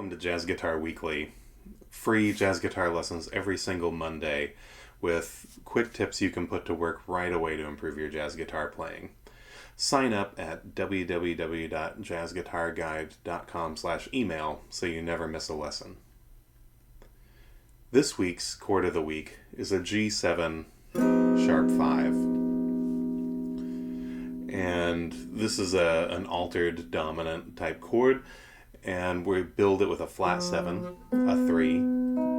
Welcome to Jazz Guitar Weekly. Free jazz guitar lessons every single Monday with quick tips you can put to work right away to improve your jazz guitar playing. Sign up at www.jazzguitarguide.com/email so you never miss a lesson. This week's chord of the week is a G7 sharp 5. And this is an altered dominant type chord, and we build it with a flat 7, a 3,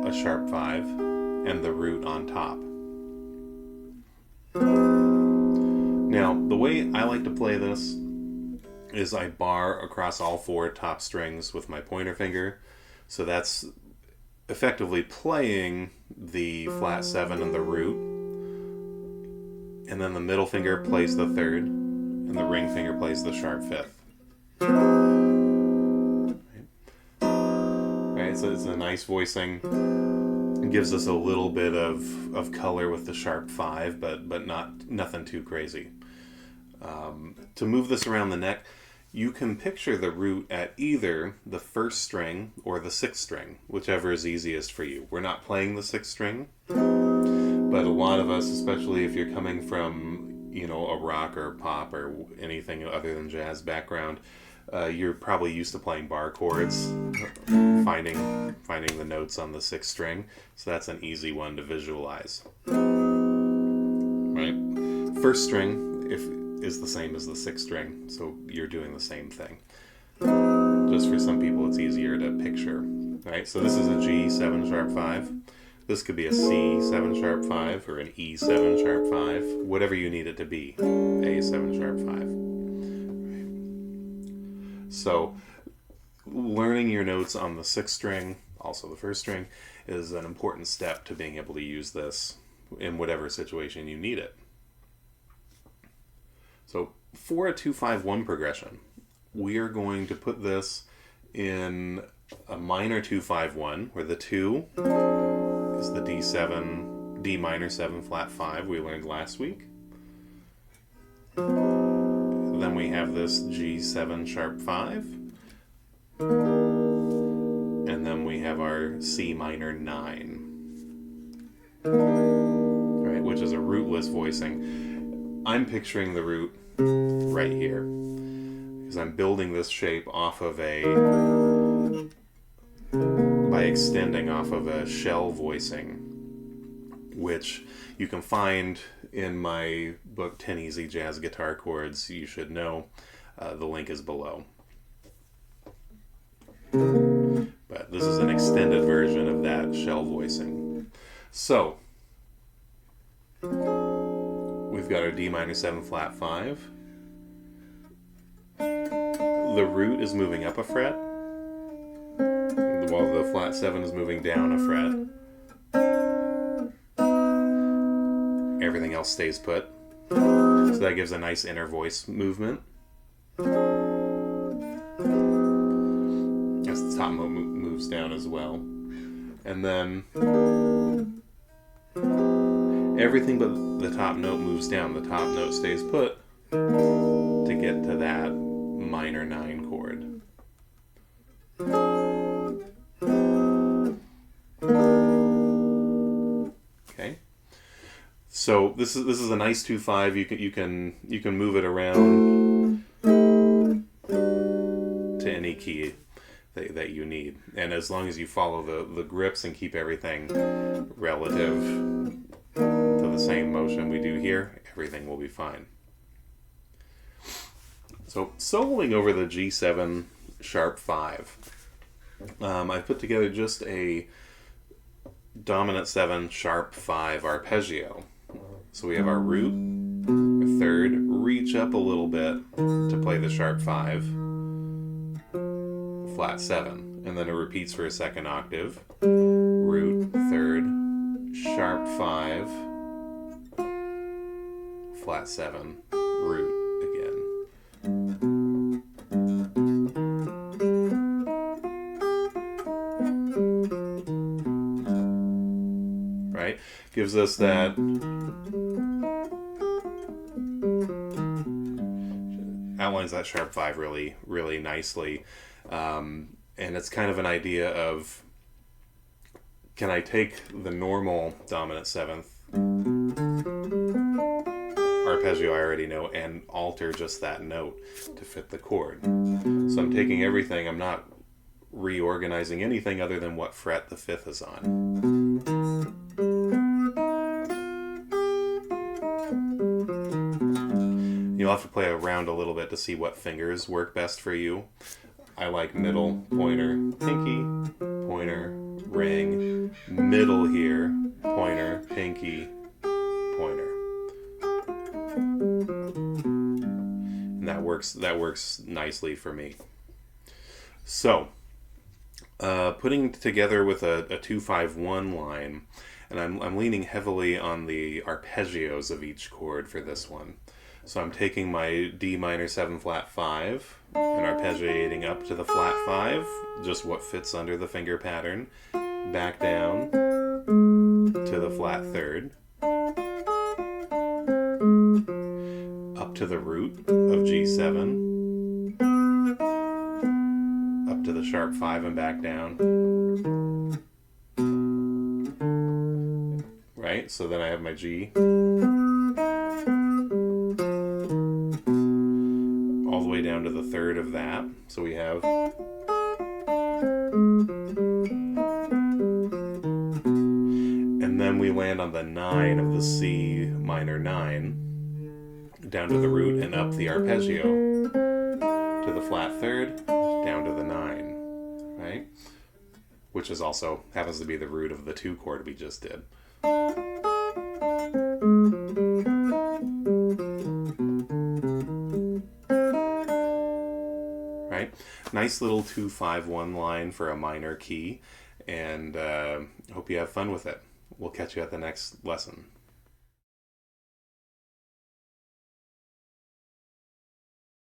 a sharp 5, and the root on top. Now, the way I like to play this is I bar across all 4 top strings with my pointer finger, so that's effectively playing the flat 7 and the root, and then the middle finger plays the 3rd, and the ring finger plays the sharp 5th. So it's a nice voicing. It gives us a little bit of color with the sharp 5, but nothing too crazy. To move this around the neck, you can picture the root at either the 1st string or the 6th string, whichever is easiest for you. We're not playing the 6th string, but a lot of us, especially if you're coming from, a rock or pop or anything other than jazz background, you're probably used to playing bar chords, finding the notes on the 6th string, so that's an easy one to visualize. Right? 1st string is the same as the 6th string, so you're doing the same thing. Just for some people, it's easier to picture. Right? So this is a G7 sharp 5. This could be a C7 sharp 5 or an E7 sharp 5, whatever you need it to be. A7 sharp 5. So, learning your notes on the 6th string, also the 1st string, is an important step to being able to use this in whatever situation you need it. So, for a 2-5-1 progression, we are going to put this in a minor 2-5-1, where the 2 is the D minor 7 flat 5 we learned last week. Then we have this G7 sharp 5. And then we have our C minor 9. Right, which is a rootless voicing. I'm picturing the root right here, because I'm building this shape off of by extending off of a shell voicing, which you can find in my book 10 Easy Jazz Guitar Chords. You should know. The link is below. But this is an extended version of that shell voicing. So, we've got our D minor 7 flat 5. The root is moving up a fret, while the flat 7 is moving down a fret. Everything else stays put. So that gives a nice inner voice movement. As the top note moves down as well. And then everything but the top note moves down. The top note stays put to get to that minor 9 chord. So this is a nice 2-5. You can move it around to any key that you need, and as long as you follow the grips and keep everything relative to the same motion we do here, everything will be fine. So soloing over the G7 sharp 5, I've put together just a dominant 7 sharp 5 arpeggio. So we have our root, our 3rd, reach up a little bit to play the sharp 5, flat 7, and then it repeats for a 2nd octave, root, 3rd, sharp 5, flat 7, root again. Right? Gives us that outlines that sharp 5 really, really nicely. And it's kind of an idea of, can I take the normal dominant seventh arpeggio I already know and alter just that note to fit the chord? So I'm taking everything, I'm not reorganizing anything other than what fret the fifth is on. You'll have to play around a little bit to see what fingers work best for you. I like middle, pointer, pinky, pointer, ring, middle here, pointer, pinky, pointer. And that works nicely for me. So, putting together with a 2-5-1 line, and I'm leaning heavily on the arpeggios of each chord for this one. So I'm taking my D minor 7 flat 5 and arpeggiating up to the flat 5, just what fits under the finger pattern, back down to the flat third, up to the root of G7, up to the sharp 5 and back down. Right? So then I have my G. All the way down to the third of that. So we have. And then we land on the 9 of the C minor 9, down to the root and up the arpeggio to the flat third, down to the 9, right? Which is also happens to be the root of the 2 chord we just did. Right? Nice little 2-5-1 line for a minor key, and hope you have fun with it. We'll catch you at the next lesson.